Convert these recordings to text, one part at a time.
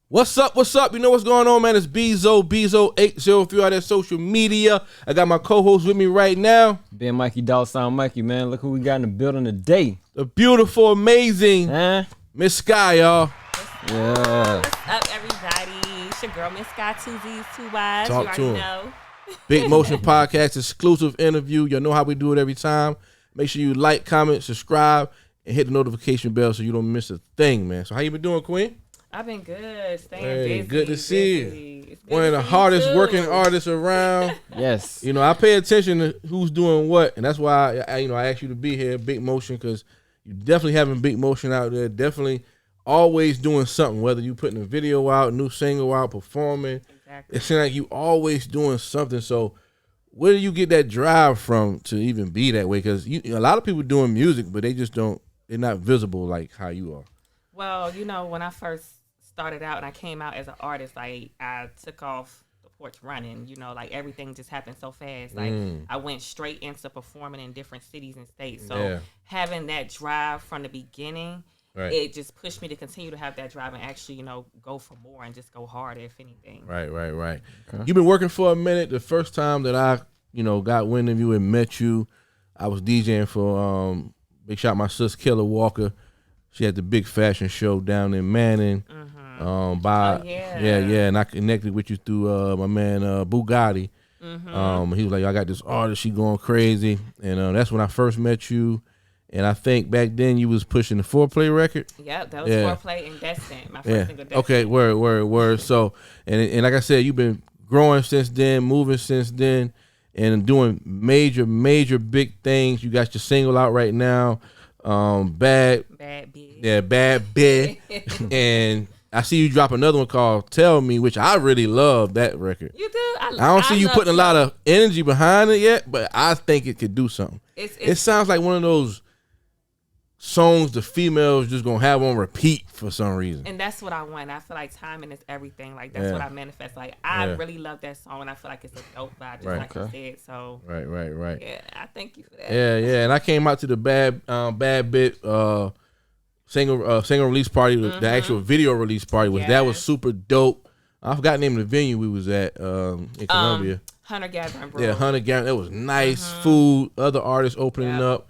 What's up? What's up? You know what's going on, man? It's Bezo803 on that social media. I got my co-host with me right now. Ben Mikey, $, Mikey, man. Look who we got in the building today. The beautiful, amazing Mizz Skyy, y'all. Yeah. What's up, everybody? It's your girl, Mizz Skyy, 2 Z's, 2 Y's. Talk you to already him. know. Big Motion Podcast, exclusive interview. Y'all know how we do it every time. Make sure you like, comment, subscribe, and hit the notification bell so you don't miss a thing, man. So how you been doing, Queen? I've been good, staying Hey, busy. good to see you. It's good One of to the see you hardest too. working artists around. Yes. You know, I pay attention to who's doing what, and that's why I asked you to be here, Big Motion, because you definitely having Big Motion out there. Definitely always doing something, whether you putting a video out, new single out, performing. Exactly. It seems like you always doing something. So where do you get that drive from to even be that way? Because a lot of people doing music, but they just don't. They're not visible like how you are. Well, you know, when I first started out and I came out as an artist, like I took off the porch running, you know, like everything just happened so fast. Like I went straight into performing in different cities and states. So having that drive from the beginning, it just pushed me to continue to have that drive and actually, you know, go for more and just go harder, if anything. Right. Okay. You've been working for a minute. The first time that I, got wind of you and met you, I was DJing for big shout my sis Killer Walker. She had the big fashion show down in Manning. And I connected with you through my man Bugatti. He was like, I got this artist, she going crazy, and that's when I first met you. And I think back then you was pushing the Foreplay record. Yep, that was Foreplay and Destined, my first single. Destined. Okay, word. So, and like I said, you've been growing since then, moving since then, and doing major big things. You got your single out right now, Bad Bitch. Yeah, Bad Bitch. And I see you drop another one called Tell Me, which I really love that record. You do? I don't see you putting a lot of energy behind it yet, but I think it could do something. It sounds like one of those songs the females just gonna have on repeat for some reason. And that's what I want. I feel like timing is everything. Like that's what I manifest. Like I really love that song and I feel like it's a dope vibe, just like you said. So Right. Yeah, I thank you for that. Yeah. And I came out to the Bad Bit single release party, the actual video release party that was super dope. I forgot the name of the venue we was at in Columbia. Hunter Gathering, bro. Yeah, Hunter Gathering. That was nice food. Other artists opening up.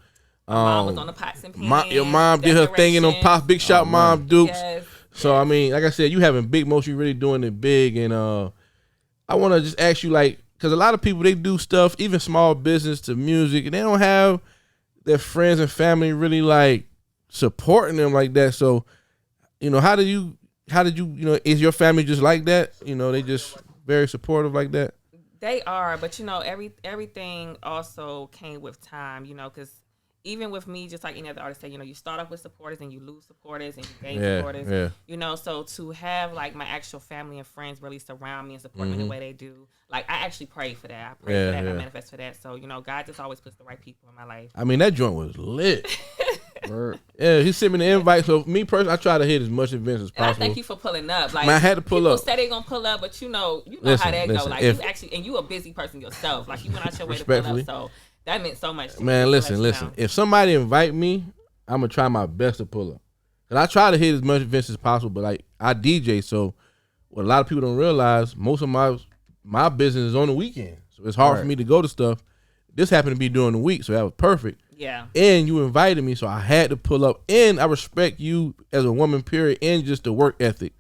My mom was on the pots and pans. Your mom did her thing in them pots. Big shout, Mom Dukes. Yes. So I mean, like I said, you having Big Motion, you really doing it big, and I want to just ask you, like, because a lot of people, they do stuff, even small business to music, and they don't have their friends and family really like supporting them like that. So, how did you, is your family just like that? They just very supportive like that. They are, but everything also came with time, because even with me, just like any other artist say, you start off with supporters and you lose supporters and you gain supporters. So to have like my actual family and friends really surround me and support me the way they do, like I actually pray for that. I pray for that and I manifest for that. So, God just always puts the right people in my life. I mean, that joint was lit. Yeah, he sent me the invite. So me personally, I try to hit as much events as possible. And I thank you for pulling up. Like, man, I had to pull up. People say they gonna pull up, but you know listen, how that go. Like if, you actually, and you a busy person yourself. Like you went out your way to pull up. So that meant so much to me. Man, listen. If somebody invite me, I'm gonna try my best to pull up. And I try to hit as much events as possible. But like I DJ, so what a lot of people don't realize, most of my business is on the weekend. So it's hard for me to go to stuff. This happened to be during the week, so that was perfect. Yeah. And you invited me, so I had to pull up. And I respect you as a woman, period, and just the work ethic.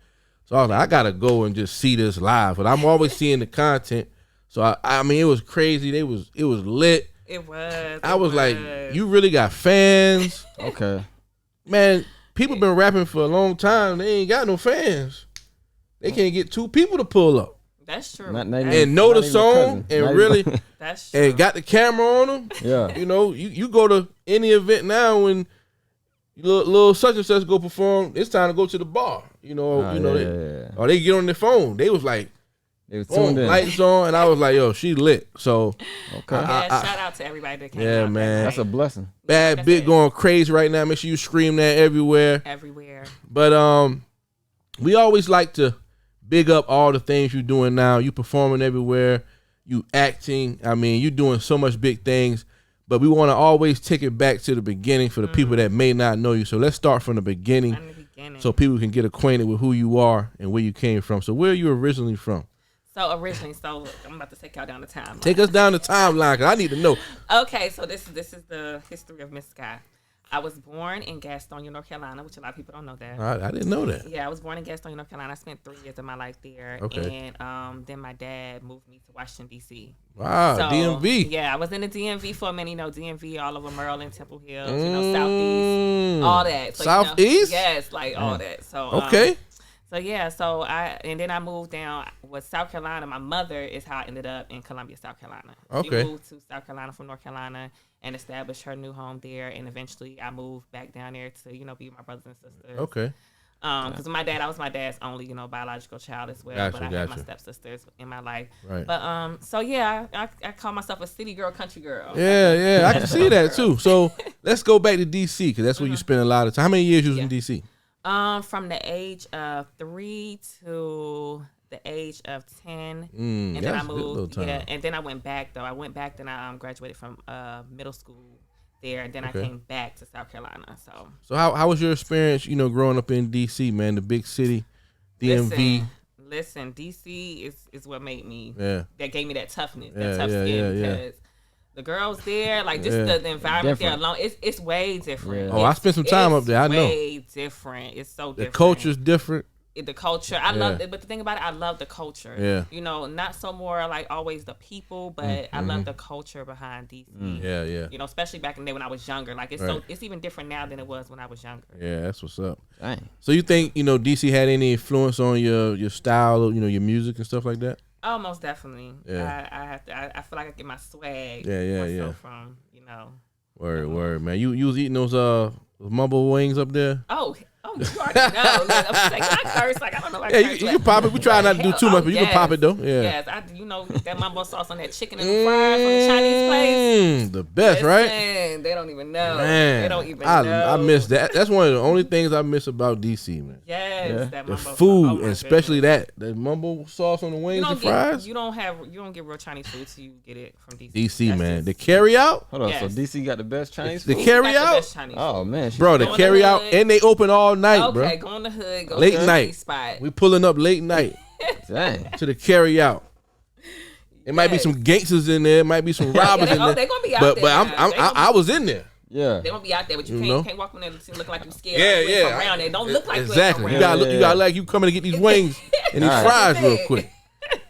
So I was like, I gotta go and just see this live. But I'm always seeing the content. So I mean, it was crazy. It was lit. It was. I was like, you really got fans. Okay. Man, people been rapping for a long time. They ain't got no fans. They can't get two people to pull up. That's true. And know the song and really that's true. And got the camera on them. Yeah. You go to any event now when little such and such go perform, it's time to go to the bar. Or they get on their phone. They was like, they was tuned in. Lights on, and I was like, yo, she lit. So shout out to everybody that came out. Yeah, man. That's a blessing. Bad Bit going crazy right now. Make sure you scream that everywhere. But we always like to big up all the things you're doing now. You performing everywhere. You acting. I mean, you doing so much big things. But we want to always take it back to the beginning for the people that may not know you. So let's start from the beginning. beginning. so people can get acquainted with who you are and where you came from. So where are you originally from? So originally, I'm about to take y'all down the timeline. Take us down the timeline, cause I need to know. Okay, so this is the history of Mizz Skyy. I was born in Gastonia, North Carolina, which a lot of people don't know that. I didn't know that. Yeah, I was born in Gastonia, North Carolina. I spent 3 years of my life there. Okay. And then my dad moved me to Washington, D.C. Wow, So, DMV. Yeah, I was in the DMV for a minute. You know, DMV all over Maryland, Temple Hills, Southeast, all that. So, Southeast? Yes, like all that. So Okay. So then I moved down with South Carolina. My mother is how I ended up in Columbia, South Carolina. Okay. She moved to South Carolina from North Carolina and established her new home there. And eventually I moved back down there to, be with my brothers and sisters. Okay. Because I was my dad's only, biological child as well. Gotcha, but I had my stepsisters in my life. Right. But I call myself a city girl, country girl. Yeah, I can see that too. So let's go back to DC because that's where you spend a lot of time. How many years you was in DC? From the age of 3 to the age of 10, and then I moved. Yeah, and then I went back though. I went back, then I graduated from middle school there, and then I came back to South Carolina. So how was your experience? Growing up in DC, man, the big city, DMV. Listen, DC is what made me. Yeah. That gave me that toughness, that tough skin because. The girls there, like just the environment there alone, it's way different. Yeah. I spent some time up there. I know. Way different. It's so different. The culture's different. The culture, I love it. But the thing about it, I love the culture. Yeah. Not so more like always the people, but I love the culture behind DC. Yeah. Especially back in the day when I was younger. Like it's even different now than it was when I was younger. Yeah, that's what's up. Dang. So you think DC had any influence on your style, your music and stuff like that? Oh, most definitely. Yeah. I feel like I get my swag. Yeah. From Word, man. You was eating those mumble wings up there? Oh, you already know. Look, I'm like, can I curse? Like, I don't know. Like, Yeah, you can pop it. We try not to do too much, but you can pop it though. Yeah. Yes, that mumbo sauce on that chicken and the fries from the Chinese place. The best, right? They don't even know. Man, They don't even know. I miss that. That's one of the only things I miss about DC, man. Yes, The that mumbo food, sauce. and especially the mumbo sauce on the wings and fries. You don't get real Chinese food till you get it from DC. DC, man. The carry out. Hold on, Yes. so DC got the best Chinese The food? carry Got the out. best Chinese Oh food. man, Bro, the Go in carry the out, hood. and they open all night, bro. Okay, go in the hood. Go Late to the night. spot. We pulling up late night dang. to the carry out. It might be some gangsters in there. It might be some robbers in there. They're gonna be out But there. I was in there. Yeah. They're gonna be out there, but you can't walk in there and look like you scared. Yeah, like you ain't yeah. from around there. Don't look like Exactly. you You ain't from gotta around you gotta like you coming to get these wings and these fries real quick.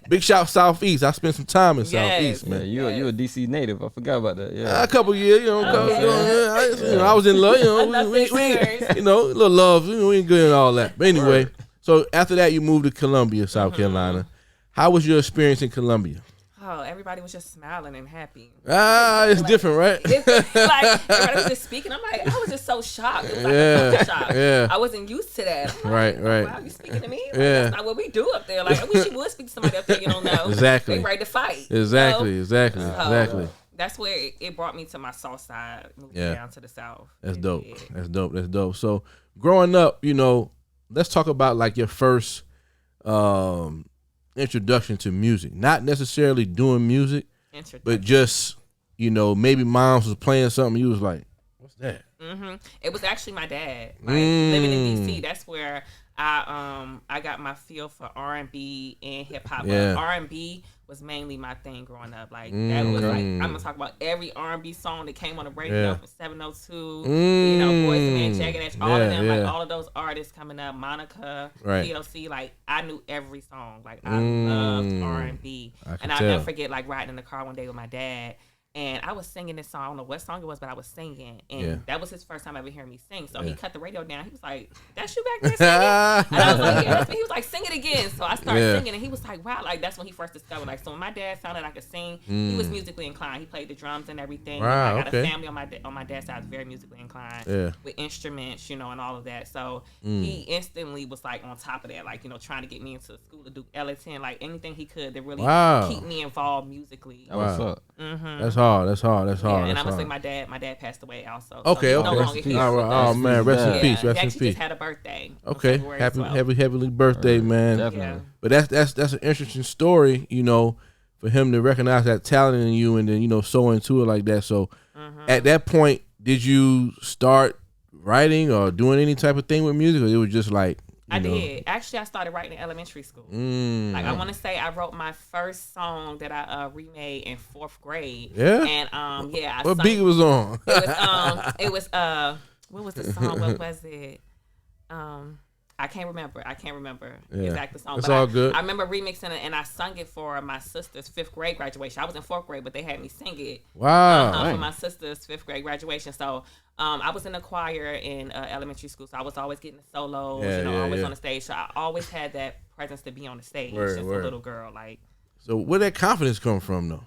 Big shout Southeast. I spent some time in Southeast, Yeah, man. you a DC native. I forgot about that. Yeah. A couple years, I was in love. A little love. We ain't good and all that. But anyway, so after that, you moved to Columbia, South Carolina. How was your experience in Columbia? Oh, everybody was just smiling and happy. It's different, right? It's like everybody was just speaking. I'm like, I was just so shocked. It was like a culture shock. Yeah. I wasn't used to that. I'm Right. like, wow, you speaking to me? Like, Yeah. That's not what we do up there. Like, I wish you would speak to somebody up there you don't know. Exactly. They ready to fight. Exactly. That's where it brought me to my south side, moving down to the south. That's dope. That's dope. So growing up, let's talk about like your first introduction to music. Not necessarily doing music, but just, maybe moms was playing something. You was like, what's that? It was actually my dad. Like living in DC, that's where I got my feel for R&B and hip hop. Yeah. R&B was mainly my thing growing up. Like that was like I'm gonna talk about every R&B song that came on the radio from 702. Boys and Men, Jagged Edge, all of them. Like all of those artists coming up, Monica, TLC. Like I knew every song. Like I loved R&B, and I'll never forget like riding in the car one day with my dad. And I was singing this song. I don't know what song it was, but I was singing. And that was his first time ever hearing me sing. So he cut the radio down. He was like, that's you back there singing? And I was like, yeah, that's me. He was like, sing it again. So I started singing. And he was like, wow. Like, that's when he first discovered. Like, so when my dad found out I could sing, he was musically inclined. He played the drums and everything. Wow, I got a family on my dad's side very musically inclined with instruments, and all of that. So he instantly was like on top of that, like, trying to get me into school to do Ellington, like anything he could to really keep me involved musically. What's up? That's hard. Yeah, and honestly, my dad passed away also. Okay. So no longer here. Oh man, rest in peace. He Rest in actually peace. just had a birthday. Okay, happy birthday, man. Definitely. But that's an interesting story, for him to recognize that talent in you and then so into it like that. So at that point, did you start writing or doing any type of thing with music, or it was just like I did. Actually, I started writing in elementary school. Like I want to say, I wrote my first song that I remade in 4th grade. Yeah. And yeah. What beat it was on? It was what was the song? What was it? I can't remember exactly the song. It's but all good. I remember remixing it, and I sung it for my sister's 5th grade graduation. I was in 4th grade, but they had me sing it. Wow. For my sister's 5th grade graduation. So I was in the choir in elementary school, so I was always getting the solos, always on the stage. So I always had that presence to be on the stage since a little girl. Like, so where that confidence come from, though?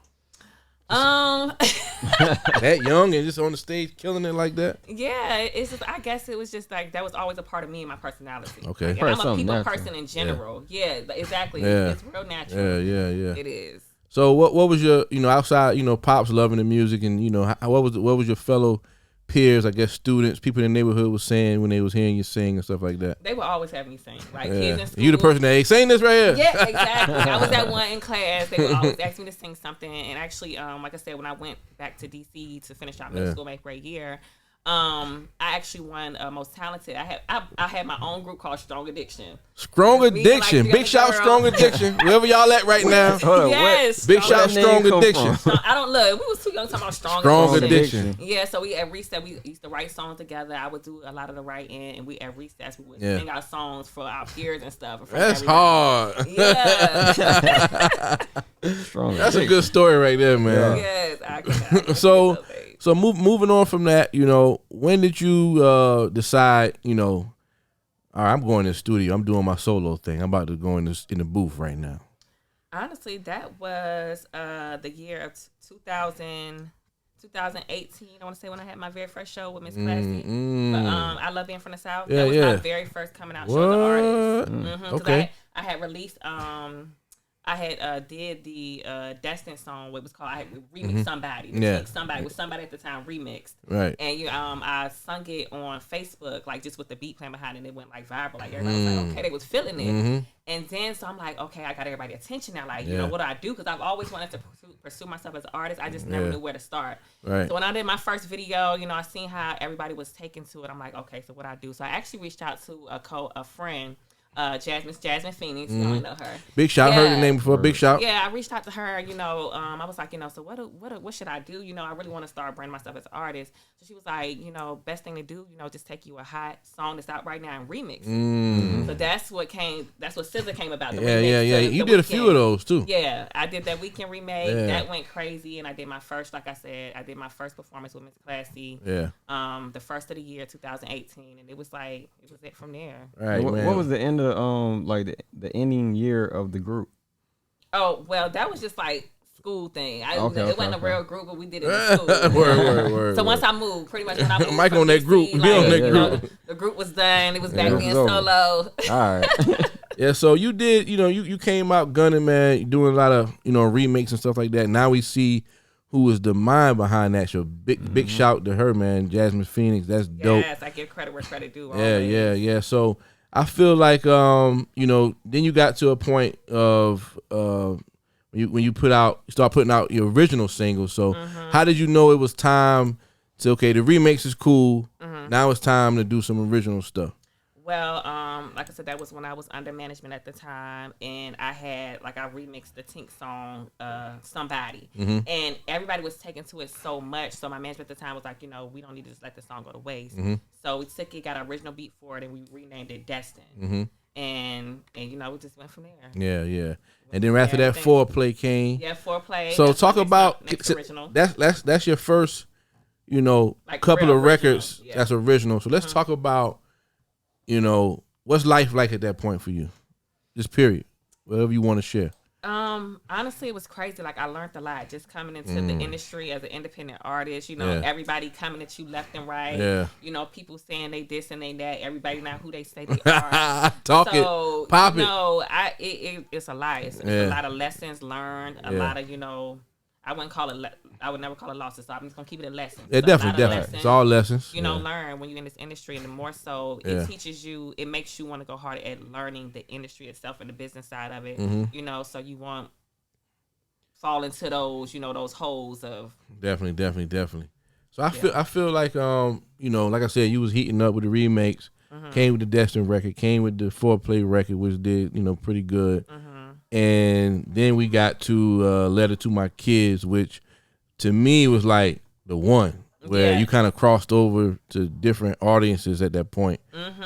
That young and just on the stage killing it like that? Yeah, it's just, I guess it was just like that was always a part of me and my personality. Okay. Like, I'm a people person in general. Yeah, exactly. Yeah. It's real natural. Yeah. It is. So what was your, outside, pops loving the music, and what was your fellow peers, I guess students, people in the neighborhood was saying when they was hearing you sing and stuff like that? They would always have me sing. Like kids in school. You the person that, hey, sing this right here. Yeah, exactly. I was that one in class. They would always ask me to sing something. And actually, like I said, when I went back to DC to finish out middle school, my 8th grade year, I actually won Most Talented. I had my own group called Strong Addiction. Strong Addiction. Big shout Strong Addiction. Wherever y'all at right now. Yes. Big shout Strong Addiction. I don't look. We was too young talking about Strong Addiction. Yeah, so we at recess we used to write songs together. I would do a lot of the writing, and we at recess we would sing our songs for our peers and stuff. That's hard. Yeah. That's a good story right there, man. Yes. I So moving on from that, when did you decide, all right, I'm going to the studio. I'm doing my solo thing. I'm about to go in the booth right now. Honestly, that was the year of 2018. I want to say when I had my very first show with Miss Classy. But I Love Being from the South. That was my very first coming out show as an artist. Okay. I had released. I had did the Destin song. What it was called? I had remixed Somebody. Somebody with Somebody at the time remixed. Right. And I sung it on Facebook, like just with the beat playing behind it, and it went like viral. Like everybody was like, okay, they was feeling it. And then so I'm like, okay, I got everybody's attention now. Like, what do I do? Because I've always wanted to pursue myself as an artist. I just never knew where to start. Right. So when I did my first video, I seen how everybody was taking to it. I'm like, okay, so what I do? So I actually reached out to a friend. Jasmine Phoenix, you know her. Big shout, heard the name before. Big shout. Yeah, I reached out to her. I was like, so what should I do? I really want to start branding myself as an artist. So she was like, best thing to do, just take you a hot song that's out right now and remix. So that's what SZA came about. The remix. Yeah. You did a few of those too. Yeah, I did that Weekend remake. Yeah. That went crazy, and I did my first, like I said, performance with Miss Classy. Yeah. The first of the year, 2018, and it was it from there. Right. What was the end of the ending year of the group? Oh, well, that was just like school thing. It wasn't a real group, but we did it in school. Word. So once I moved, pretty much when I moved Mike on that group. DC, the group was done. It was back being solo. All right. Yeah, so you did, you came out gunning, man, doing a lot of, remakes and stuff like that. Now we see who was the mind behind that show. Big shout to her, man, Jasmine Phoenix. That's dope. Yes, I give credit where credit due. Yeah. So I feel like then you got to a point of when you start putting out your original singles. So how did you know it was time to, okay, the remix is cool. Now it's time to do some original stuff? Well, like I said, that was when I was under management at the time, and I had I remixed the Tink song, Somebody, and everybody was taking to it so much. So my management at the time was like, we don't need to just let the song go to waste. So we took it, got an original beat for it, and we renamed it Destin. And we just went from there. Yeah. And then after that, Foreplay came. Yeah, Foreplay. So talk about original. That's your first, couple of records that's original. So let's talk about. What's life like at that point for you? Just period. Whatever you want to share. Honestly, it was crazy. I learned a lot just coming into the industry as an independent artist. Everybody coming at you left and right. Yeah. People saying they this and they that. Everybody not who they say they are. Pop it. It's a lie. It's a lot of lessons learned. A lot of I would never call it losses, so I'm just gonna keep it a lesson. Yeah, definitely. Lessons, it's all lessons. Learn when you're in this industry, and the more so it teaches you, it makes you want to go harder at learning the industry itself and the business side of it. So you won't fall into those, those holes of. Definitely. So I feel like you know, like I said, you was heating up with the remakes. Came with the Destin record, came with the Foreplay record, which did, you know, pretty good. And then we got to Letter to My Kids, which to me was like the one where you kind of crossed over to different audiences at that point.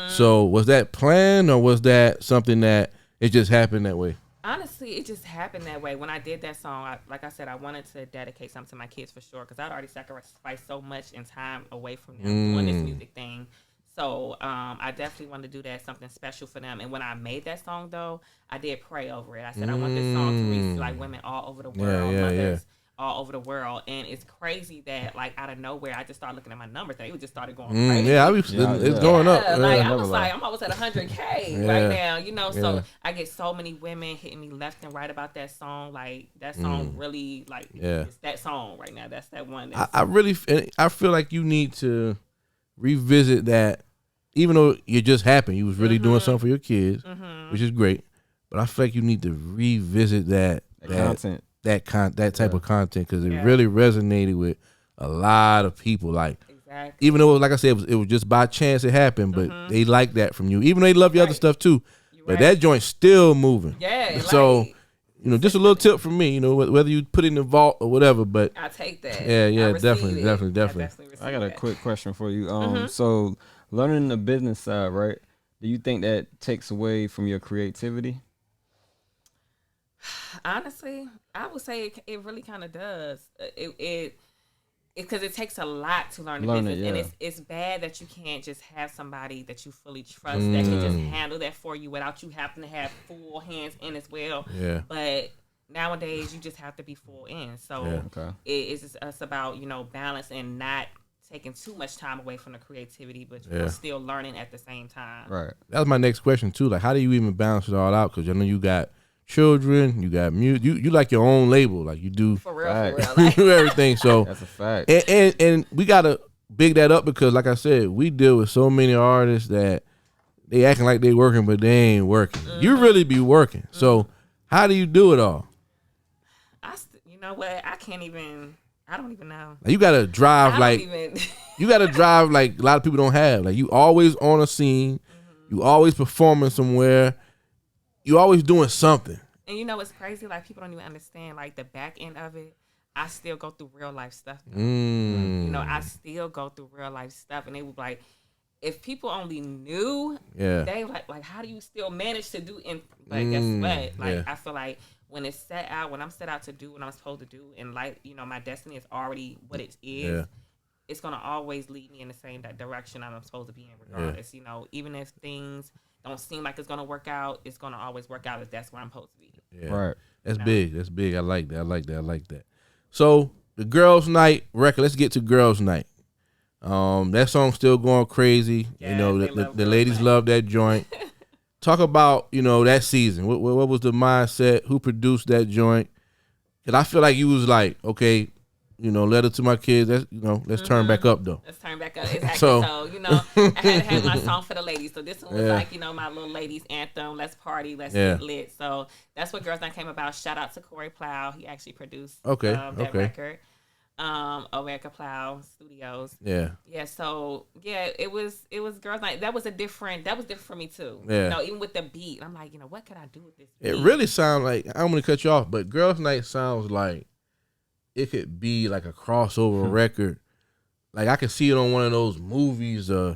So was that planned, or was that something that it just happened that way? Honestly, it just happened that way. When I did that song, like I said, I wanted to dedicate something to my kids for sure, because I'd already sacrificed so much in time away from them doing this music thing. So I definitely wanted to do that, something special for them. And when I made that song, though, I did pray over it. I said, I want this song to reach like women all over the world, mothers all over the world. And it's crazy that like out of nowhere, I just started looking at my numbers and it just started going crazy. It's going up. Like I was like, I'm almost at 100K right now, you know. So I get so many women hitting me left and right about that song. Like that song really, like it's that song right now. That's that one. I feel like you need to revisit that, even though you just happened, you was really doing something for your kids, which is great. But I feel like you need to revisit that content, that type of content, because it really resonated with a lot of people. Like, even though, like I said, it was just by chance it happened, but they like that from you. Even though they love your other stuff too, but that joint's still moving. Yeah. So, you know, just a little tip from me, you know, whether you put it in the vault or whatever, but I take that. Yeah, definitely. I got a quick question for you. So learning the business side, right? Do you think that takes away from your creativity? Honestly, I would say it really kind of does. It because it takes a lot to learn the business, and it's bad that you can't just have somebody that you fully trust that can just handle that for you without you having to have full hands in as well. But nowadays, you just have to be full in. So it's about, you know, balance and not taking too much time away from the creativity, but you're still learning at the same time. Right. That was my next question too. Like, how do you even balance it all out? Because I know you got children, you got music, you like your own label, like you do for real. You do everything. So that's a fact. And we gotta big that up, because like I said, we deal with so many artists that they acting like they working, but they ain't working. You really be working. So how do you do it all? You know what? I don't even know. Like, you gotta drive you gotta drive like a lot of people don't have. Like, you always on a scene, you always performing somewhere, you always doing something. And you know what's crazy? Like, people don't even understand like the back end of it. I still go through real life stuff. You know, I still go through real life stuff, and they would like, if people only knew, they like, how do you still manage to do? But guess what? Like, I feel like when I'm set out to do what I'm supposed to do, and like, you know, my destiny is already what it is. It's gonna always lead me in the same direction I'm supposed to be in, regardless. You know, even if things don't seem like it's gonna work out, it's gonna always work out if that's where I'm supposed to be. Right. That's big. That's big. I like that. So the Girls Night record. Let's get to Girls Night. That song's still going crazy. You know, the ladies love that joint. Talk about, you know, that season. What was the mindset? Who produced that joint? Because I feel like you was like, okay, you know, Letter to My Kids. That's, you know, let's turn back up though. Let's turn back up. Exactly. So you know, I had to have my song for the ladies. So this one was like, you know, my little ladies anthem. Let's party. Let's get lit. So that's what Girls Night came about. Shout out to Corey Plow. He actually produced that record. America Plow Studios. Yeah. So it was Girls Night. That was different for me too. Yeah. You know, even with the beat, I'm like, you know, what could I do with this beat? It really sounds like, I'm gonna cut you off, but Girls Night sounds like it could be like a crossover record. Like, I could see it on one of those movies or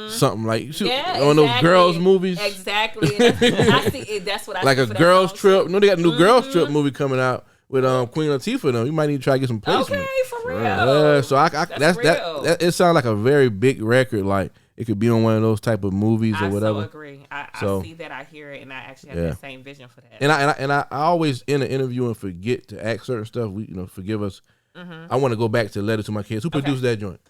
something like one of those girls movies. Exactly. I see it. That's what I like a girls trip. No, they got a new girls trip movie coming out with Queen Latifah. Though you might need to try to get some placement. Okay, for real. Yeah, so that's that. It sounds like a very big record. Like, it could be on one of those type of movies or whatever. I so agree. I see that, I hear it, and I actually have that same vision for that. And I always in an interview and forget to ask certain stuff. Forgive us. I want to go back to Letter to My Kids. Who produced that joint?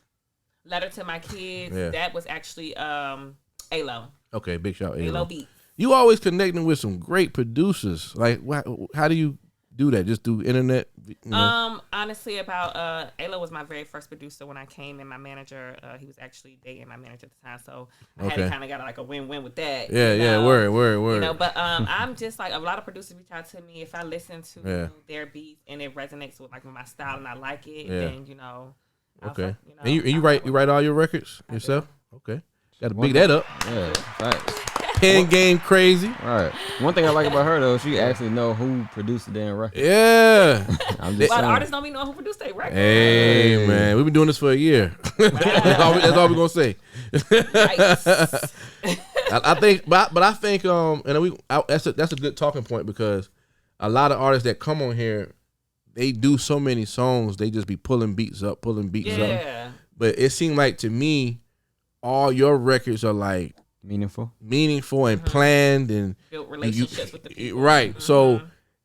Letter to My Kids. That was actually ALO. Okay, big shout out ALO Beats. You always connecting with some great producers. Like, how do you do that? Just through internet? You know? Honestly, about ALO was my very first producer when I came in. My manager, he was actually dating my manager at the time, so I had to kind of got like a win-win with that. Yeah, word. You know, but I'm just like, a lot of producers reach out to me if I listen to their beats and it resonates with like my style and I like it. Then you know, Okay. You know, And you write all your records yourself? Okay. Got to big that up. Yeah, facts. Pen game crazy. Right. One thing I like about her though, she actually know who produced the damn record. Yeah. I'm just saying. artists don't be knowing who produced their record. Hey, man, we've been doing this for a year. That's all we're gonna say. I think, but I think, that's a good talking point because a lot of artists that come on here, they do so many songs, they just be pulling beats up. Yeah. But it seemed like to me, all your records are like meaningful and planned and built relationships with the people. Right. Mm-hmm. So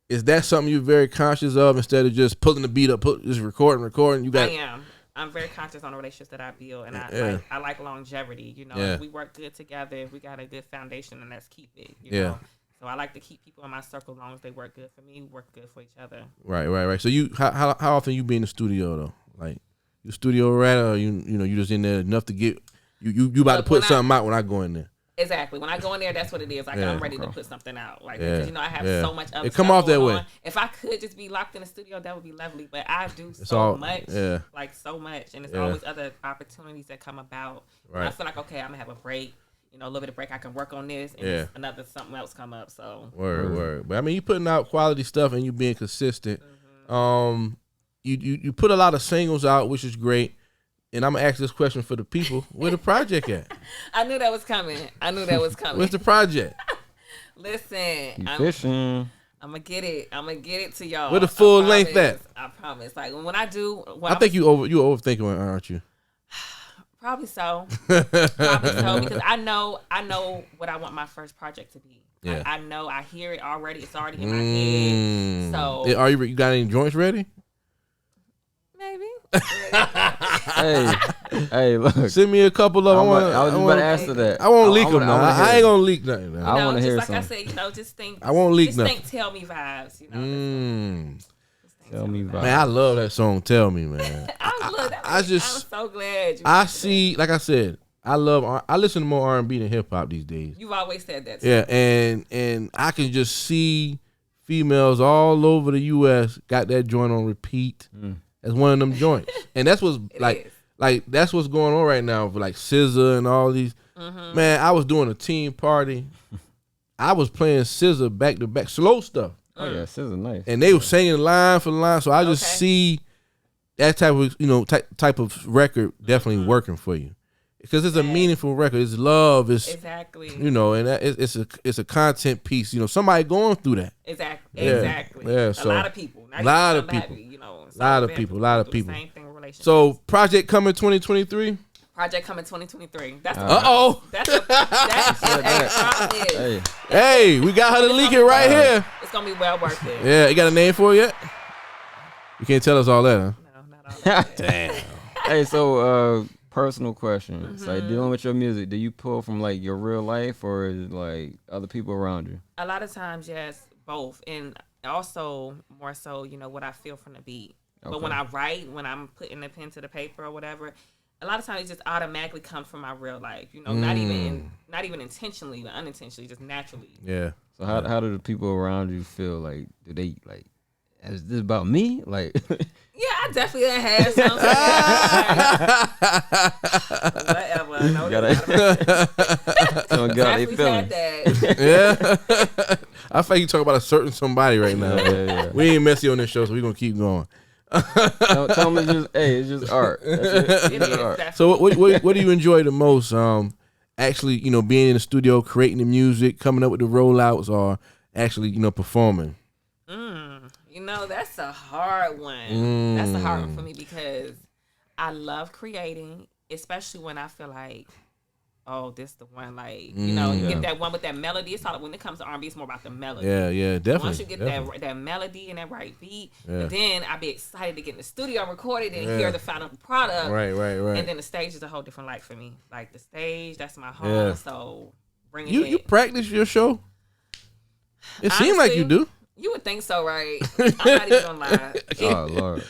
is that something you're very conscious of instead of just pulling the beat up, just recording? You got. I am. I'm very conscious on the relationships that I build, and I like longevity. You know, if we work good together, if we got a good foundation, and let's keep it. You know? So I like to keep people in my circle as long as they work good for me, work good for each other. Right. So how often you be in the studio though? Like you studio rat, or you just in there enough to get you about to put something out when I go in there. Exactly. When I go in there, that's what it is. Like I'm ready to put something out. Like because I have so much other it come off that way. If I could just be locked in the studio, that would be lovely. But I do so much, so much, and it's always other opportunities that come about. Right. I feel like okay, I'm gonna have a break. A little bit of break. I can work on this, and something else come up. So word. But I mean, you putting out quality stuff and you being consistent. Mm-hmm. You put a lot of singles out, which is great. And I'm gonna ask this question for the people: where the project at? I knew that was coming. Where's the project? Listen, fishing. I'm gonna get it to y'all. Where the full length at? I promise. Like when I do, I think you overthinking, aren't you? Probably so. Because I know what I want my first project to be. Yeah. Like, I know I hear it already. It's already in my head. So are you got any joints ready? Maybe. Hey, look. Send me a couple of them. I was about to answer that. I won't leak them now. I ain't gonna leak nothing. Now. I want to hear like something. I said, just think. I won't leak nothing. Think tell me vibes. Tell me vibes. Man, I love that song. Tell me, man. I'm so glad. I see. Like I said, I listen to more R&B than hip hop these days. You've always said that. Too. Yeah, and I can just see females all over the U.S. got that joint on repeat. As one of them joints, and that's what's that's what's going on right now for like SZA and all these. Mm-hmm. Man, I was doing a team party. I was playing SZA back to back, slow stuff. Oh yeah, SZA nice. And they were singing line for line, so I just see that type of type of record definitely working for you because it's a meaningful record. It's love. It's exactly and it's a content piece. Somebody going through that. Exactly. Yeah. So a lot of people. A lot of people. A lot of people. Same thing. So project coming 2023. Project coming 2023. That's Hey, we got her to leak it right here. It's gonna be well worth it. Yeah, you got a name for it yet? You can't tell us all that, huh? No, not all that. Damn. Hey, so personal question. Mm-hmm. Like dealing with your music, do you pull from like your real life or is it like other people around you? A lot of times, yes, both, and also more so, what I feel from the beat. Okay. But when I write, when I'm putting the pen to the paper or whatever, a lot of times it just automatically comes from my real life. Not even intentionally, but unintentionally, just naturally. Yeah. So how do the people around you feel? Like, do they like? Is this about me? Like. Yeah, I definitely have something. Whatever. No, definitely had that. Yeah. I think you talk about a certain somebody right now. Yeah. We ain't messy on this show, so we're gonna keep going. Tell me it's just art. That's it. Art. So what do you enjoy the most? Actually, being in the studio, creating the music, coming up with the rollouts, or actually, performing? That's a hard one. That's a hard one for me because I love creating, especially when I feel like, oh, this the one, like, you get that one with that melody. It's all when it comes to R&B, it's more about the melody. Yeah, definitely. Once you get that melody and that right beat, but then I be excited to get in the studio and record it and hear the final product. Right. And then the stage is a whole different life for me. Like the stage, that's my home. So bring it in. You practice your show? It seems like you do. You would think so, right? I'm not even gonna lie. Oh Lord,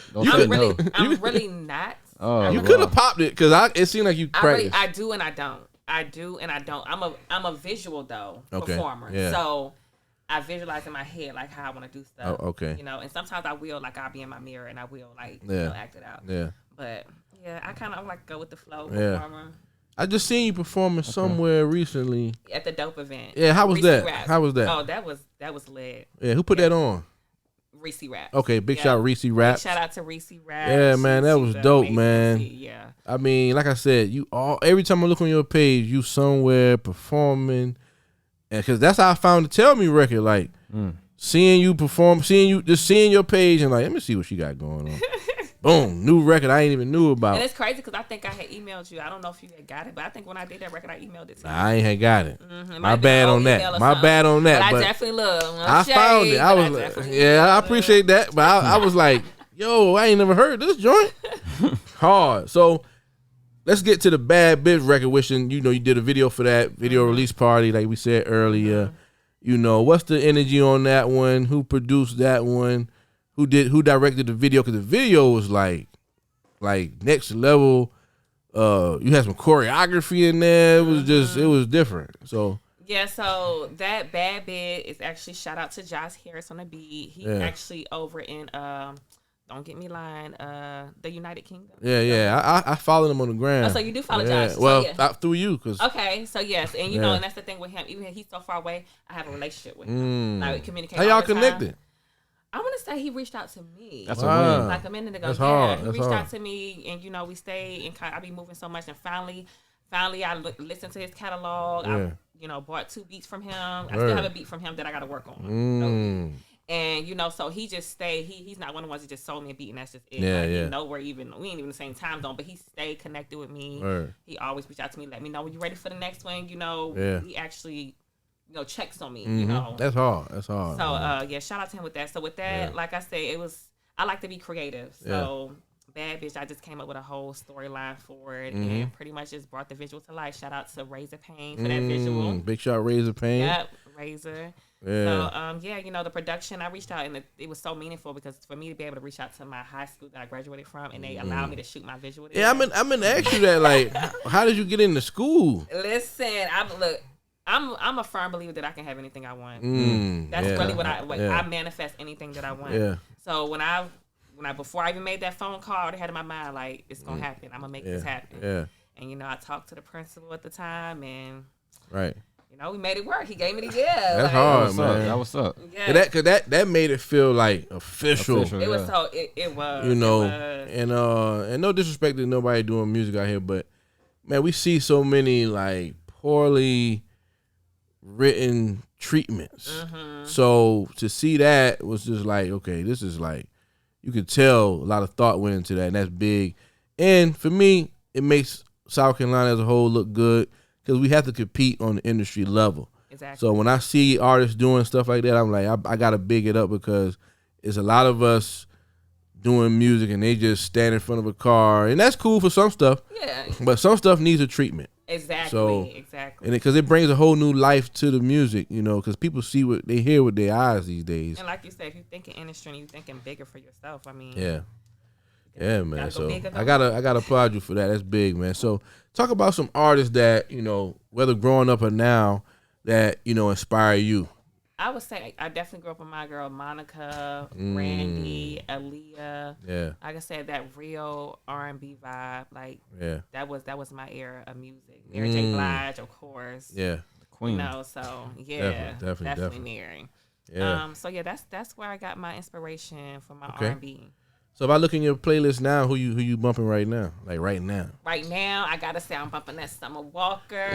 I'm really not. Oh, you could have popped it because it seemed like you practiced. I do and I don't. I'm a visual performer. Yeah. So I visualize in my head like how I want to do stuff. Oh, okay. And sometimes I will I'll be in my mirror and I will act it out. Yeah. But yeah, I kind of like go with the flow. Yeah. Performer. I just seen you performing somewhere recently At the Dope event. Yeah, how was Reese that? Rap. How was that? Oh, that was lit. Yeah, who put that on? Reese Rap. Okay, big shout out Reese Rap. Shout out to Reese Rap. Yeah, man, that was dope, man. Yeah. I mean, like I said, every time I look on your page, you somewhere performing, and because that's how I found the Tell Me record. Like seeing you perform, seeing your page, and like, let me see what she got going on. Boom, new record I ain't even knew about. And it's crazy because I think I had emailed you. I don't know if you had got it, but I think when I did that record, I emailed it to you. I ain't had got it. My bad on that. My bad on that. But I definitely look. I found it. I was like, yeah, I appreciate that. But I was like, yo, I ain't never heard this joint. Hard. So let's get to the Bad Bitch record, which you did a video for that video release party, like we said earlier. What's the energy on that one? Who produced that one? Who directed the video? Because the video was like next level. You had some choreography in there. It was different. So yeah, so that Bad Bit is actually shout out to Josh Harris on the beat. He actually over in don't get me lying, the United Kingdom. Yeah. I followed him on the gram. Oh, so you do follow Josh? Well, so, through you, cause okay, so yes, and you know, and that's the thing with him. Even he's so far away, I have a relationship with him. Like we communicate. How y'all connected? I want to say he reached out to me. That's like a minute ago. That's yeah, hard. He reached out to me, and we stayed. And I be moving so much, and finally, I listened to his catalog. I bought 2 beats from him. I still have a beat from him that I got to work on. And so he just stayed. He's not one of the ones that just sold me a beat, and that's just it. We ain't even the same time zone, but he stayed connected with me. He always reached out to me, let me know when you're ready for the next one. He actually. Checks on me, That's hard. So, shout out to him with that. So with that, like I said, I like to be creative. So Bad Bitch, I just came up with a whole storyline for it and pretty much just brought the visual to life. Shout out to Razor Payne for that visual. Big shout out Razor Payne. Yep, Razor. Yeah. So, the production, I reached out and it was so meaningful because for me to be able to reach out to my high school that I graduated from and they allowed me to shoot my visual. Yeah, I'm gonna ask you that, like, how did you get into school? Listen, I'm a firm believer that I can have anything I want. That's really what I manifest anything that I want. Yeah. So when I before I even made that phone call, I already had in my mind like it's gonna happen. I'm gonna make this happen. Yeah. And I talked to the principal at the time, and we made it work. He gave me the That's hard, man. That was up. Yeah. Cause that made it feel like official. It was so it was. And no disrespect to nobody doing music out here, but man, we see so many like poorly written treatments. So to see that was just like, okay, this is like, you could tell a lot of thought went into that, and that's big. And for me, it makes South Carolina as a whole look good because we have to compete on the industry level. Exactly. So when I see artists doing stuff like that, I'm like, I gotta big it up because it's a lot of us doing music and they just stand in front of a car, and that's cool for some stuff. Yeah. But some stuff needs a treatment. Exactly. And because it brings a whole new life to the music, because people see what they hear with their eyes these days. And like you said, if you think in industry and you thinking bigger for yourself, I mean, yeah, man. So I gotta applaud you for that. That's big, man. So talk about some artists that whether growing up or now, that inspire you. I would say I definitely grew up with my girl Monica, Brandy, Aaliyah. Yeah. Like I said, that real R&B vibe. Like that was my era of music. Mary J. Blige, of course. Yeah. The queen. So definitely Mary. Yeah. So that's where I got my inspiration for my R&B. So if I look in your playlist now, who you bumping right now? Like right now? Right now, I gotta say I'm bumping that Summer Walker.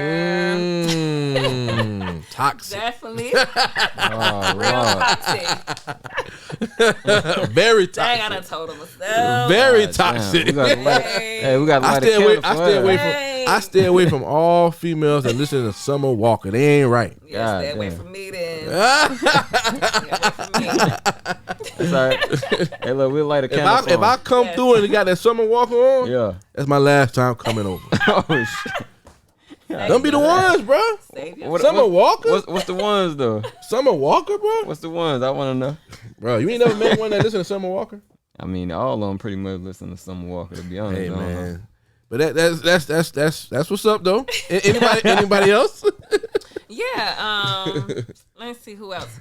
Toxic. Definitely. Real toxic. Very toxic. Dang, I done told him myself. Very toxic. We gotta light I stay away from all females that listen to Summer Walker. They ain't right. Yeah, stay away from me then. Sorry. Hey, look, we'll light a candle. If I come through and you got that Summer Walker on, that's my last time coming over. Oh shit. Don't be the ones, bro. Summer Walker? What's the ones though? Summer Walker, bro. What's the ones? I want to know. Bro, you ain't never met one that listen to Summer Walker? I mean, all of them pretty much listen to Summer Walker, to be honest. Hey man, but that's what's up though. Anybody else? Yeah. Let's see who else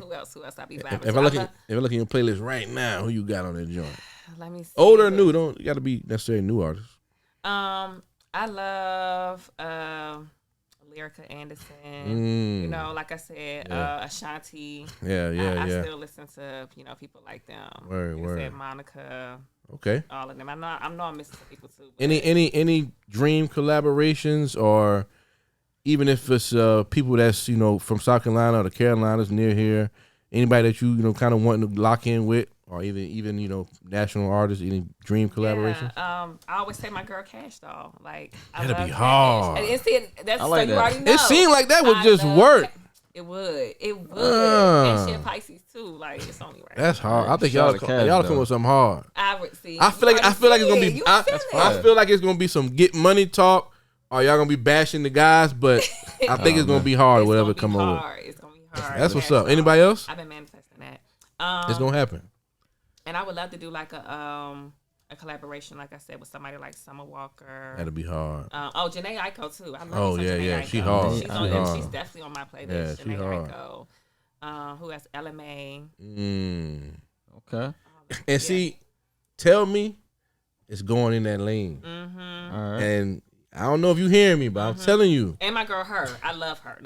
I be vibing. If I look at your playlist right now, who you got on that joint? Let me see. Old or new? Don't got to be necessarily new artists. I love Lyrica Anderson. You know, like I said, Ashanti. I still listen to people like them. Word. Said Monica. Okay. All of them. I know I'm missing some people too. Any dream collaborations, or even if it's people that's from South Carolina or the Carolinas near here, anybody that you kind of wanting to lock in with, or even national artists, any dream collaborations? I always say my girl Cash Doll. Like, that'd be hard. That's like so you that. already know. It seemed like that would just work. It would. And she a Pisces too. Like, it's only right. That's hard. I think y'all come with something hard. I would see. I feel like it's gonna be. I feel like it's gonna be some get money talk, or y'all gonna be bashing the guys. But I think it's gonna be hard. Whatever come over. It's gonna be hard. That's what's up. Anybody else? I've been manifesting that. It's gonna happen. And I would love to do like a collaboration, like I said, with somebody like Summer Walker. That'd be hard. Janae Aiko too. I love Janae Aiko. She hard. She's definitely on my playlist. Yeah, Janae Aiko. Who has LMA? Okay. And see, tell me, it's going in that lane. All right. And I don't know if you hearing me, but I'm telling you. And my girl, her. I love her.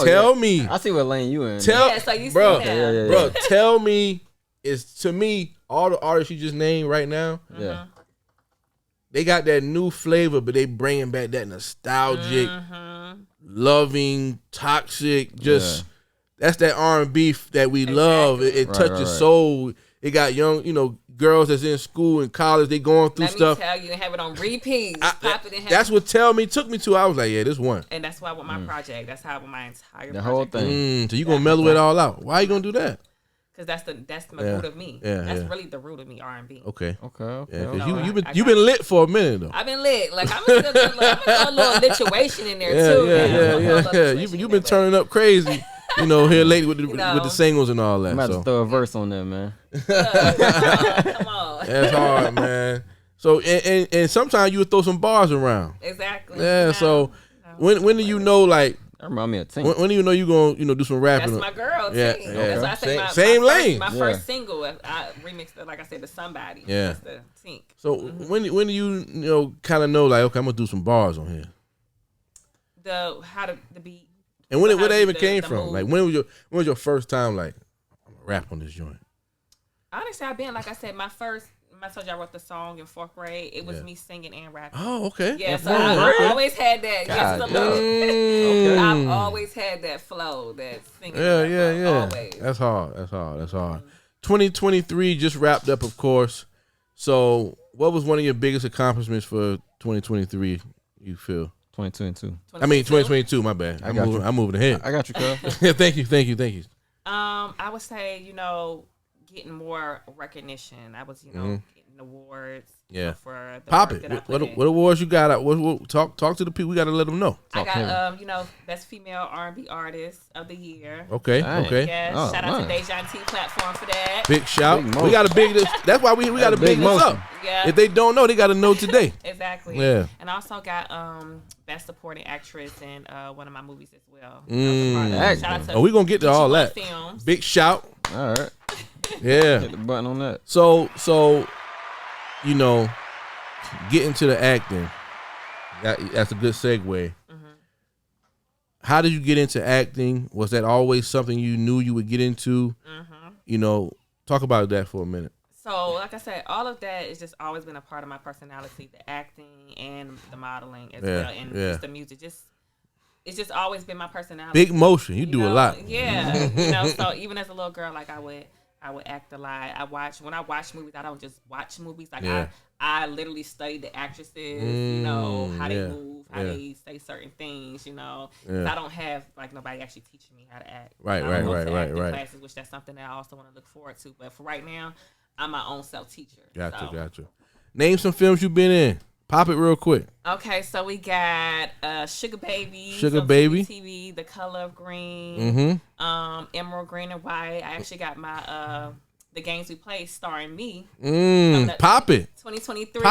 Tell me. I see what lane you in. So you bro, see that. Bro, tell me. It's to me, all the artists you just named right now, they got that new flavor, but they bringing back that nostalgic, loving, toxic, that's that R&B that we love. It touches soul. It got young, girls that's in school and college, they going through stuff. Let me tell you, have it on repeat. That's what took me to. I was like, yeah, this one. And that's why with my project, that's how with my entire the project. whole thing. So you gonna mellow it all out. Why you gonna do that? Because that's the root of me. That's really the root of me, R&B. Okay. Yeah, because you've been lit for a minute though. I've been lit. Like I'm gonna throw a little lituation in there too. Yeah. You've been turning up crazy. Here lately with the singles and all that. I'm about to throw a verse on there, man. Come on. That's hard, man. So and sometimes you would throw some bars around. Exactly. Yeah. So when do you know like? That remind me of Tink. When do you know you gonna do some rapping? That's my girl. Yeah. Tink. That's why I say same lane. My first single, I remixed it, like I said, to Somebody. Yeah. That's the Tink. So when do you kind of know like, okay, I'm gonna do some bars on here? The beat. And where that even came from? Mood. Like when was your first time like I'm gonna rap on this joint? Honestly, I've been like I said, I told you I wrote the song in 4th grade. It was me singing and rapping. Oh, okay. Yeah, so I always had that. Yes, okay. I've always had that flow, that singing. Yeah. Always. That's hard. 2023 just wrapped up, of course. So, what was one of your biggest accomplishments for 2023? You feel? 2022. I mean 2022. My bad. I'm moving ahead. I got you, Carl. Thank you. I would say getting more recognition. I was getting awards. For the Pop work it. That I put in. What awards you got? Talk to the people. We got to let them know. I got best female R&B artist of the year. Okay. Yes. Shout out to Dejan T platform for that. Big shout. We got to big this. That's why we got to big this up. Yeah. If they don't know, they got to know today. Exactly. Yeah. And I also got best supporting actress in one of my movies as well. Shout out to we gonna get to all that. Films. Big shout. All right. Yeah. Hit the button on that. So getting to the acting. That's a good segue. How did you get into acting? Was that always something you knew you would get into? Talk about that for a minute. So, like I said, all of that has just always been a part of my personality, the acting and the modeling as well, and just the music. It's just always been my personality. Big motion. You do a lot. Yeah. So even as a little girl, like I would act a lot. When I watch movies, I don't just watch movies. Like I literally study the actresses, how they move, how they say certain things, I don't have like nobody actually teaching me how to act. Right. Classes, which that's something that I also want to look forward to. But for right now, I'm my own self-teacher. Gotcha. Name some films you've been in. Pop it real quick. Okay, so we got Sugar Baby. TV, The Color of Green. Emerald Green and White. I actually got my The Games We Play starring me. Pop it. 2023.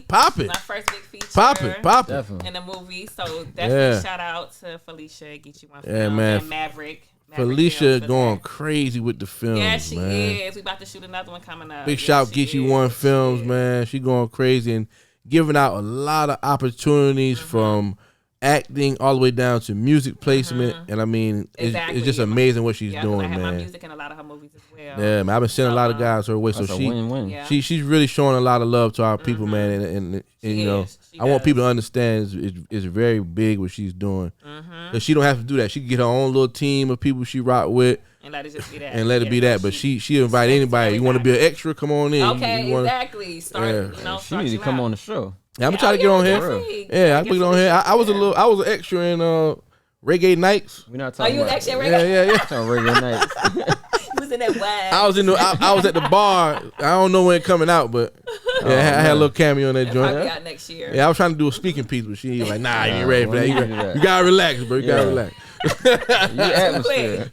Pop it. My first big feature. Pop it. In the movie. So definitely shout out to Felicia Geechee One man. And Maverick Felicia going crazy with the films, yeah, she man. is. We about to shoot another one coming up. Big shout Get You One Films, man. She going crazy and giving out a lot of opportunities from acting all the way down to music placement. And I mean, it's just amazing what she's doing, I have man. my music in a lot of her movies as well. Yeah, man. I've been sending a lot of guys her way, so she's really showing a lot of love to our people, man. And you know, I want people to understand it's very big what she's doing. Cause she don't have to do that. She can get her own little team of people she rock with. And let it just be that. And let it be that. But she invite anybody. You want to be an extra? Come on in. Okay, exactly. Start, she need to come on the show. Yeah, I'm gonna try to get on here. Yeah, I put it on here. I was an extra in Reggae Nights. We're not talking about. You extra in Reggae? Yeah. Reggae Nights. You was in that wine. I was at the bar. I don't know when it's coming out, but I had a little cameo in that joint. Probably out next year. Yeah, I was trying to do a speaking piece, but she was like, nah, you ain't ready for that. You gotta relax, bro. You gotta relax. Atmosphere.